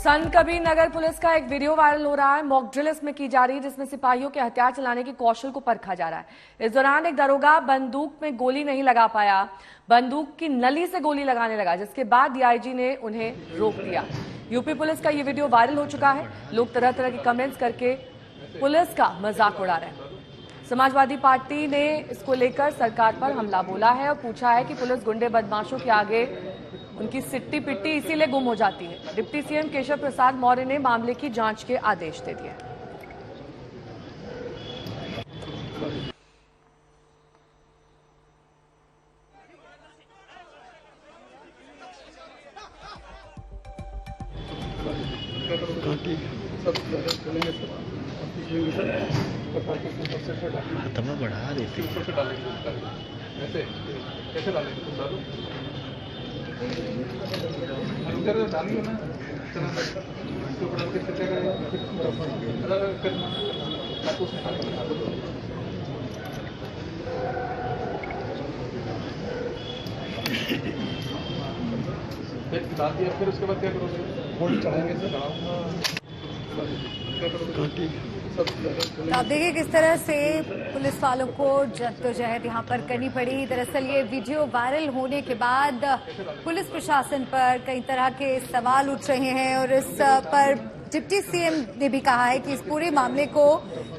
संत Kabir Nagar police का एक video viral हो रहा है। मॉक ड्रिल इसमें की जा रही है, जिसमें सिपाहियों के हथियार चलाने के कौशल को परखा जा रहा है। इस दौरान एक दरोगा बंदूक में गोली नहीं लगा पाया, बंदूक की नली से गोली लगाने लगा, जिसके बाद डीआईजी ने उन्हें रोक दिया। यूपी पुलिस का ये वीडियो वायरल हो चुका है। लोग तरह तरह के कमेंट्स करके पुलिस का मजाक उड़ा रहे हैं। समाजवादी पार्टी ने इसको लेकर सरकार पर हमला बोला है और पूछा है कि पुलिस गुंडे बदमाशों के आगे उनकी सिट्टी पिट्टी इसीलिए गुम हो जाती है। डिप्टी सीएम केशव प्रसाद मौर्य ने मामले की जांच के आदेश दे दिए। हाथ बढ़ा देती ऐसे कैसे डालेंगे डालिए ना डाल दिया, फिर उसके बाद क्या करोगे? होल्ड चढ़ाएंगे सर। आप देखिए किस तरह से पुलिस वालों को जद्दोजहद यहाँ पर करनी पड़ी। दरअसल ये वीडियो वायरल होने के बाद पुलिस प्रशासन पर कई तरह के सवाल उठ रहे हैं और इस पर डिप्टी सीएम ने भी कहा है कि इस पूरे मामले को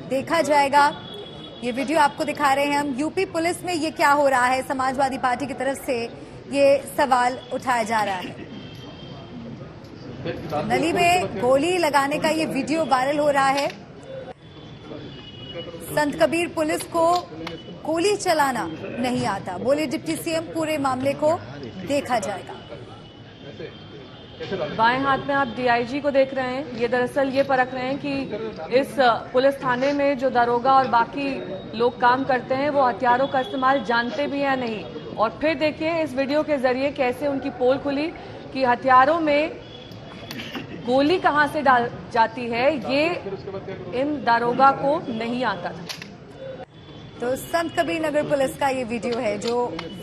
देखा जाएगा। ये वीडियो आपको दिखा रहे हैं हम। यूपी पुलिस में ये क्या हो रहा है, समाजवादी पार्टी की तरफ से ये सवाल उठाया जा रहा है। नली में गोली लगाने का ये वीडियो वायरल हो रहा है। संत कबीर पुलिस को गोली चलाना नहीं आता, बोले डिप्टी सीएम। पूरे मामले को देखा जाएगा। बाएं हाथ में आप डीआईजी को देख रहे हैं। ये दरअसल ये परख रहे हैं कि इस पुलिस थाने में जो दरोगा और बाकी लोग काम करते हैं वो हथियारों का इस्तेमाल जानते भी हैं नहीं। और फिर देखिए इस वीडियो के जरिए कैसे उनकी पोल खुली कि हथियारों में गोली कहां से डाल जाती है, ये इन दारोगा को नहीं आता था। तो संत कबीर नगर पुलिस का ये वीडियो है जो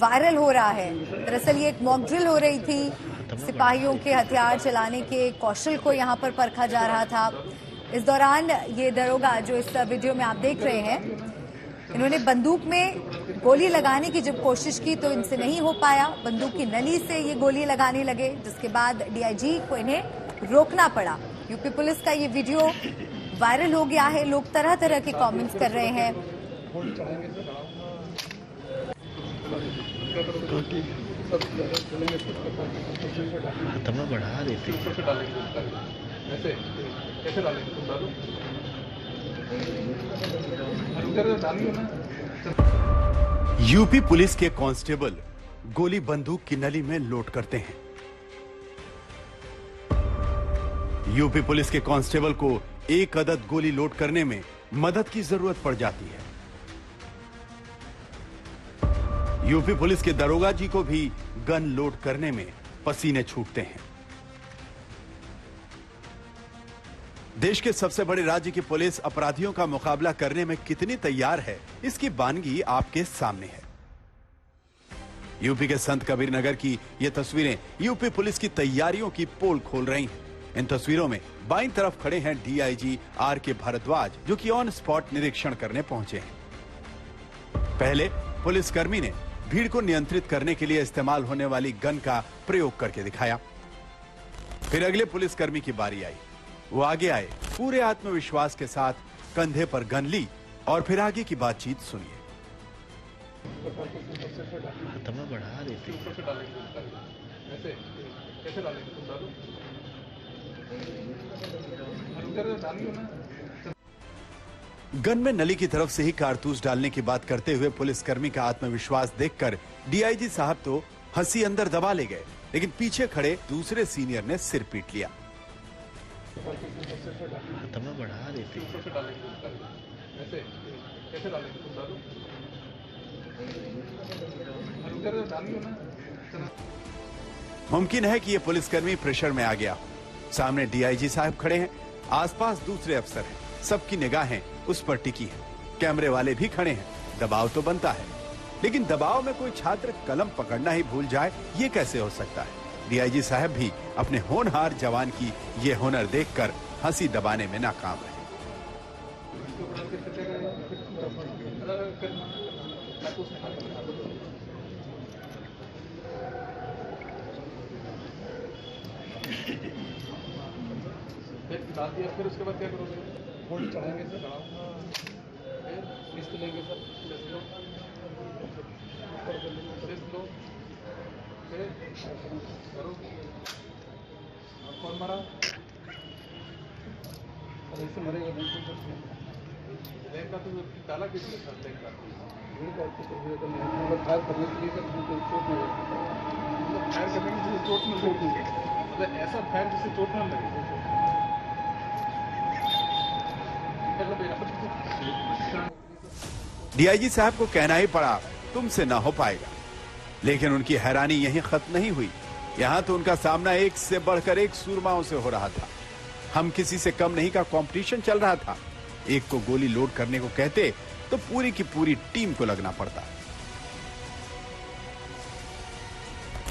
वायरल हो रहा है। दरअसल ये एक मॉक ड्रिल हो रही थी, सिपाहियों के हथियार चलाने के कौशल को यहाँ पर परखा जा रहा था। इस दौरान ये दरोगा जो इस वीडियो में आप देख रहे हैं, इन्होंने बंदूक में गोली लगाने की जब कोशिश की तो इनसे नहीं हो पाया। बंदूक की नली से ये गोली लगाने लगे, जिसके बाद डीआईजी को इन्हें रोकना पड़ा। यूपी पुलिस का ये वीडियो वायरल हो गया है। लोग तरह तरह के कमेंट्स कर रहे हैं। हाथ बढ़ा देती ऐसे कैसे डालेंगे? डालिए ना। यूपी पुलिस के कांस्टेबल गोली बंदूक की नली में लोड करते हैं। यूपी पुलिस के कांस्टेबल को एक अदद गोली लोड करने में मदद की जरूरत पड़ जाती है। यूपी पुलिस के दरोगा जी को भी गन लोड करने में पसीने छूटते हैं। देश के सबसे बड़े राज्य की पुलिस अपराधियों का मुकाबला करने में कितनी तैयार है, इसकी बानगी आपके सामने है। यूपी के संत कबीर नगर की ये तस्वीरें यूपी पुलिस की तैयारियों की पोल खोल रही हैं। इन तस्वीरों में बाईं तरफ खड़े हैं डीआईजी आर.के. भारद्वाज, जो कि ऑन स्पॉट निरीक्षण करने पहुंचे हैं। पहले पुलिसकर्मी ने भीड़ को नियंत्रित करने के लिए इस्तेमाल होने वाली गन का प्रयोग करके दिखाया। फिर अगले पुलिसकर्मी की बारी आई। वो आगे आए, पूरे आत्मविश्वास के साथ कंधे पर गन ली और फिर आगे की बातचीत सुनिए। हाथ बढ़ा देती ऐसे कैसे डालेंगे? गन में नली की तरफ से ही कारतूस डालने की बात करते हुए पुलिसकर्मी का आत्मविश्वास देखकर डीआईजी साहब तो हंसी अंदर दबा ले गए, लेकिन पीछे खड़े दूसरे सीनियर ने सिर पीट लिया। हाथ बढ़ा देती ऐसे कैसे डालेंगे? मुमकिन है कि ये पुलिसकर्मी प्रेशर में आ गया। सामने डीआईजी साहब खड़े हैं, आसपास दूसरे अफसर हैं, सबकी निगाहें उस पर टिकी हैं। कैमरे वाले भी खड़े हैं, दबाव तो बनता है। लेकिन दबाव में कोई छात्र कलम पकड़ना ही भूल जाए, ये कैसे हो सकता है? डीआईजी साहब भी अपने होनहार जवान की ये हुनर देखकर हंसी दबाने में नाकाम रहे। डाल दिया फिर उसके बाद क्या करोगे? होल्ड चढ़ाएंगे सर, किस्त लेंगे सर, किस्त लो, फिर करो। कौन मरा? ऐसे मरेगा बैंक का तो डाला किसने सर? बैंक का फायर करने के लिए चोट नहीं लगती, फायर करने की चोट नहीं लगती, मतलब ऐसा फायर जिससे चोट ना लगे। डीआईजी साहब को कहना ही पड़ा तुमसे ना हो पाएगा, लेकिन उनकी हैरानी यहीं खत्म नहीं हुई। यहां तो उनका सामना एक से बढ़कर एक सूरमाओं से हो रहा था। हम किसी से कम नहीं का कंपटीशन चल रहा था। एक को गोली लोड करने को कहते तो पूरी की पूरी टीम को लगना पड़ता।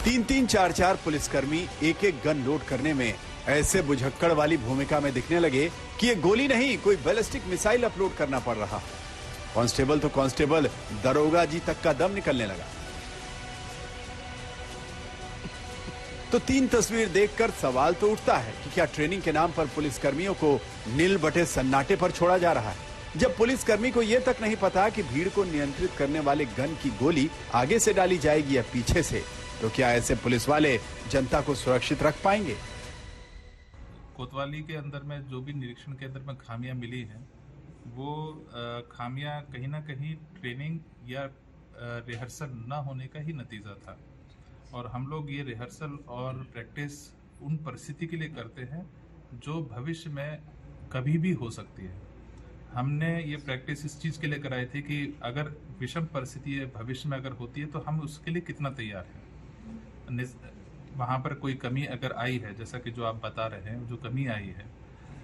3-3, 4-4 पुलिसकर्मी एक एक गन लोड करने में ऐसे बुझक्कड़ वाली भूमिका में दिखने लगे कि ये गोली नहीं कोई बैलिस्टिक मिसाइल अपलोड करना पड़ रहा। कांस्टेबल तो कांस्टेबल, दरोगा जी तक का दम निकलने लगा। तो 3 तस्वीर देखकर सवाल तो उठता है कि क्या ट्रेनिंग के नाम पर पुलिसकर्मियों को नील बटे सन्नाटे पर छोड़ा जा रहा है, जब पुलिसकर्मी को यह तक नहीं पता कि भीड़ को नियंत्रित करने वाले गन की गोली आगे से डाली जाएगी या पीछे से, तो क्या ऐसे पुलिस वाले जनता को सुरक्षित रख पाएंगे? कोतवाली के अंदर में जो भी निरीक्षण के अंदर में खामियां मिली हैं, वो खामियां कहीं ना कहीं ट्रेनिंग या रिहर्सल न होने का ही नतीजा था। और हम लोग ये रिहर्सल और प्रैक्टिस उन परिस्थिति के लिए करते हैं जो भविष्य में कभी भी हो सकती है। हमने ये प्रैक्टिस इस चीज़ के लिए कराई थी कि अगर विषम परिस्थिति भविष्य में अगर होती है तो हम उसके लिए कितना तैयार हैं। वहाँ पर कोई कमी अगर आई है, जैसा कि जो आप बता रहे हैं, जो कमी आई है,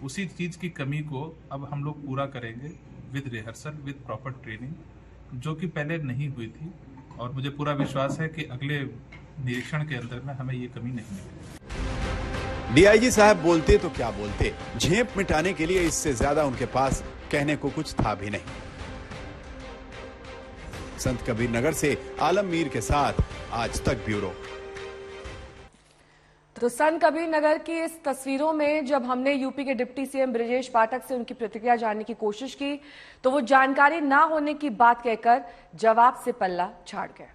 उसी चीज़ की कमी को अब हम लोग पूरा करेंगे with rehearsal, with proper training, जो कि पहले नहीं हुई थी। और मुझे पूरा विश्वास है कि अगले निरीक्षण के अंदर में हमें ये कमी नहीं मिलेगी। डीआईजी साहब बोलते तो क्या बोलते, झेप मिटाने के लिए इससे ज्यादा उनके पास कहने को कुछ था भी नहीं। संत कबीर नगर से आलम मीर के साथ आज तक ब्यूरो। तो संत कबीर नगर की इस तस्वीरों में जब हमने यूपी के डिप्टी सीएम ब्रजेश पाठक से उनकी प्रतिक्रिया जानने की कोशिश की, तो वो जानकारी ना होने की बात कहकर जवाब से पल्ला झाड़ गए।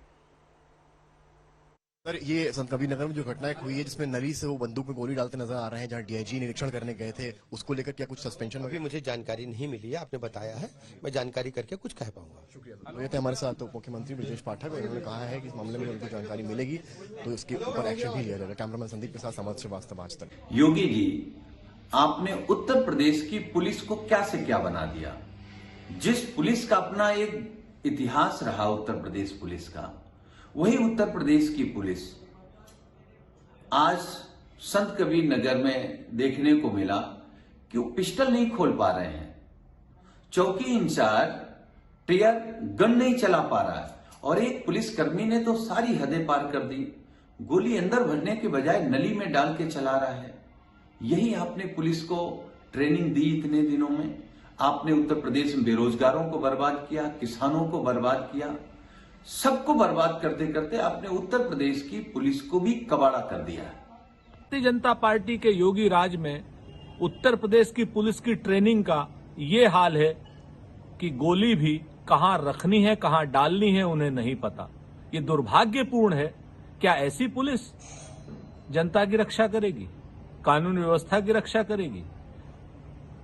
सर, ये संत कबीर नगर में जो घटना हुई है जिसमें नली से वो बंदूक में गोली डालते नजर आ रहे हैं, जहां डीआईजी निरीक्षण करने गए थे, उसको लेकर क्या कुछ सस्पेंशन? अभी मुझे जानकारी नहीं मिली है, आपने बताया है, मैं जानकारी करके कुछ कह पाऊंगा। शुक्रिया। तो ये थे हमारे साथ तो मुख्यमंत्री ब्रजेश पाठक, उन्होंने कहा है कि इस मामले में उनको जानकारी मिलेगी तो इसके ऊपर एक्शन भी लिया जाएगा। कैमरामैन संदीप के साथ समर्थ श्रीवास्तव, आज तक। योगी जी, आपने उत्तर प्रदेश की पुलिस को क्या से क्या बना दिया। जिस पुलिस का अपना एक इतिहास रहा उत्तर प्रदेश पुलिस का, वही उत्तर प्रदेश की पुलिस आज संत कबीर नगर में देखने को मिला कि वो पिस्टल नहीं खोल पा रहे हैं, चौकी इंचार्ज टीयर गन नहीं चला पा रहा है, और एक पुलिसकर्मी ने तो सारी हदें पार कर दी, गोली अंदर भरने के बजाय नली में डाल के चला रहा है। यही आपने पुलिस को ट्रेनिंग दी इतने दिनों में। आपने उत्तर प्रदेश में बेरोजगारों को बर्बाद किया, किसानों को बर्बाद किया, सबको बर्बाद करते करते आपने उत्तर प्रदेश की पुलिस को भी कबाड़ा कर दिया है। भारतीय जनता पार्टी के योगी राज में उत्तर प्रदेश की पुलिस की ट्रेनिंग का ये हाल है कि गोली भी कहां रखनी है, कहां डालनी है, उन्हें नहीं पता। ये दुर्भाग्यपूर्ण है। क्या ऐसी पुलिस जनता की रक्षा करेगी, कानून व्यवस्था की रक्षा करेगी?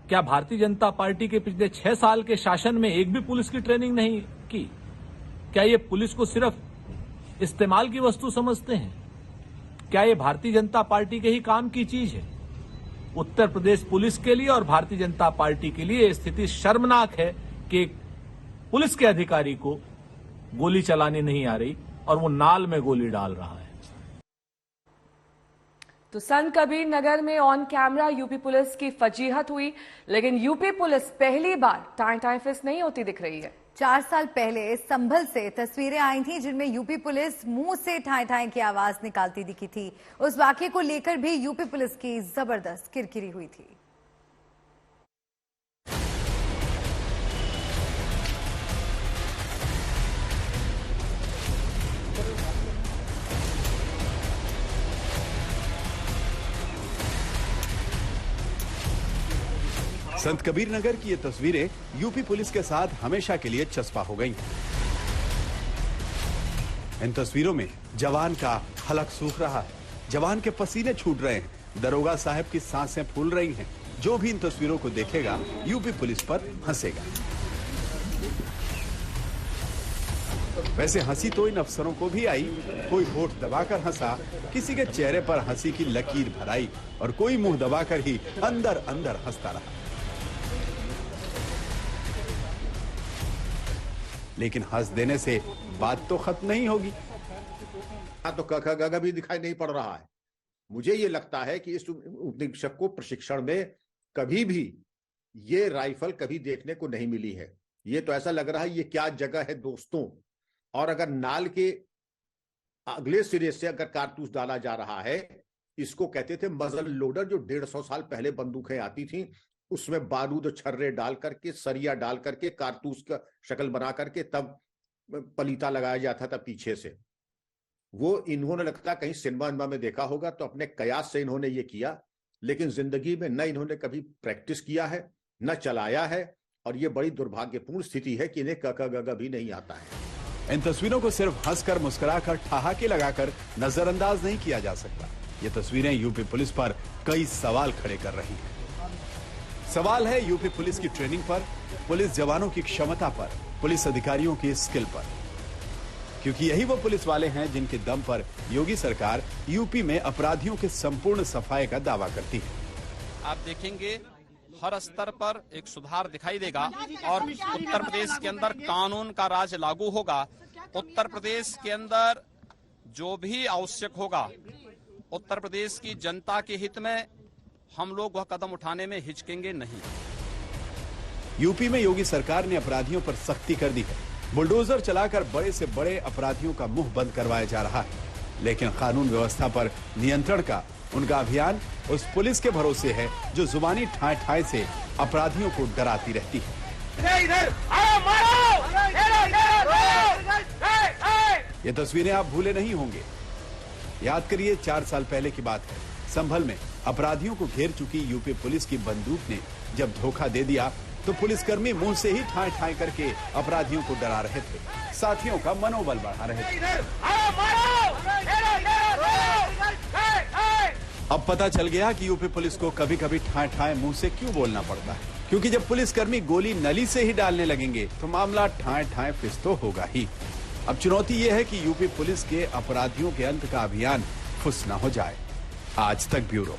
क्या भारतीय जनता पार्टी के पिछले 6 साल के शासन में एक भी पुलिस की ट्रेनिंग नहीं की? क्या ये पुलिस को सिर्फ इस्तेमाल की वस्तु समझते हैं? क्या ये भारतीय जनता पार्टी के ही काम की चीज है? उत्तर प्रदेश पुलिस के लिए और भारतीय जनता पार्टी के लिए स्थिति शर्मनाक है कि एक पुलिस के अधिकारी को गोली चलानी नहीं आ रही और वो नाल में गोली डाल रहा है। तो संत कबीर नगर में ऑन कैमरा यूपी पुलिस की फजीहत हुई, लेकिन यूपी पुलिस पहली बार टाइम फिस नहीं होती दिख रही है। 4 साल पहले संभल से तस्वीरें आई थी जिनमें यूपी पुलिस मुंह से ठाए ठाए की आवाज निकालती दिखी थी। उस वाकये को लेकर भी यूपी पुलिस की जबरदस्त किरकिरी हुई थी। संत कबीर नगर की ये तस्वीरें यूपी पुलिस के साथ हमेशा के लिए चस्पा हो गईं। इन तस्वीरों में जवान का हलक सूख रहा है, जवान के पसीने छूट रहे हैं, दरोगा साहब की सांसें फूल रही हैं। जो भी इन तस्वीरों को देखेगा यूपी पुलिस पर हंसेगा। वैसे हंसी तो इन अफसरों को भी आई। कोई होठ दबाकर हंसा, किसी के चेहरे पर हंसी की लकीर भर आई और कोई मुंह दबाकर ही अंदर अंदर हंसता रहा। लेकिन हंस देने से बात तो खत्म नहीं होगी। तो क भी दिखाई नहीं पड़ रहा है। मुझे ये लगता है कि इस उपनिरीक्षक को प्रशिक्षण में कभी भी ये राइफल कभी देखने को नहीं मिली है। ये तो ऐसा लग रहा है ये क्या जगह है दोस्तों। और अगर नाल के अगले सिरे से अगर कारतूस डाला जा रहा है, इसको कहते थे मजल लोडर, जो 150 साल पहले बंदूकें आती थी, उसमें बारूद छर्रे डाल करके, सरिया डाल करके, कारतूस का शक्ल बना करके तब पलीता लगाया जाता था पीछे से। वो इन्होंने लगता कहीं सिनेमा में देखा होगा तो अपने कयास से इन्होंने ये किया, लेकिन जिंदगी में न इन्होंने कभी प्रैक्टिस किया है, न चलाया है। और ये बड़ी दुर्भाग्यपूर्ण स्थिति है कि इन्हें क भी नहीं आता है। इन तस्वीरों को सिर्फ हंसकर मुस्कुराकर ठहाके लगाकर नजरअंदाज नहीं किया जा सकता। ये तस्वीरें यूपी पुलिस पर कई सवाल खड़े कर रही हैं। सवाल है यूपी पुलिस की ट्रेनिंग पर, पुलिस जवानों की क्षमता पर, पुलिस अधिकारियों की स्किल पर, क्योंकि यही वो पुलिस वाले हैं जिनके दम पर योगी सरकार यूपी में अपराधियों के संपूर्ण सफाई का दावा करती है। आप देखेंगे हर स्तर पर एक सुधार दिखाई देगा और उत्तर प्रदेश के अंदर कानून का राज लागू होगा। उत्तर प्रदेश के अंदर जो भी आवश्यक होगा, उत्तर प्रदेश की जनता के हित में हम लोग वह कदम उठाने में हिचकेंगे नहीं। यूपी में योगी सरकार ने अपराधियों पर सख्ती कर दी है। बुलडोजर चलाकर बड़े से बड़े अपराधियों का मुंह बंद करवाया जा रहा है, लेकिन कानून व्यवस्था पर नियंत्रण का उनका अभियान उस पुलिस के भरोसे है जो जुबानी ठाए ठाए से अपराधियों को डराती रहती है। ये तस्वीरें आप भूले नहीं होंगे। याद करिए 4 साल पहले की बात है। संभल में अपराधियों को घेर चुकी यूपी पुलिस की बंदूक ने जब धोखा दे दिया तो पुलिसकर्मी मुंह से ही ठाए ठाए करके अपराधियों को डरा रहे थे, साथियों का मनोबल बढ़ा रहे थे। अब पता चल गया कि यूपी पुलिस को कभी कभी ठाए ठाए मुंह से क्यों बोलना पड़ता है, क्योंकि जब पुलिसकर्मी गोली नली से ही डालने लगेंगे तो मामला ठाए ठाए फिस तो होगा ही। अब चुनौती यह है कि यूपी पुलिस के अपराधियों के अंत का अभियान फुस न हो जाए। आज तक ब्यूरो।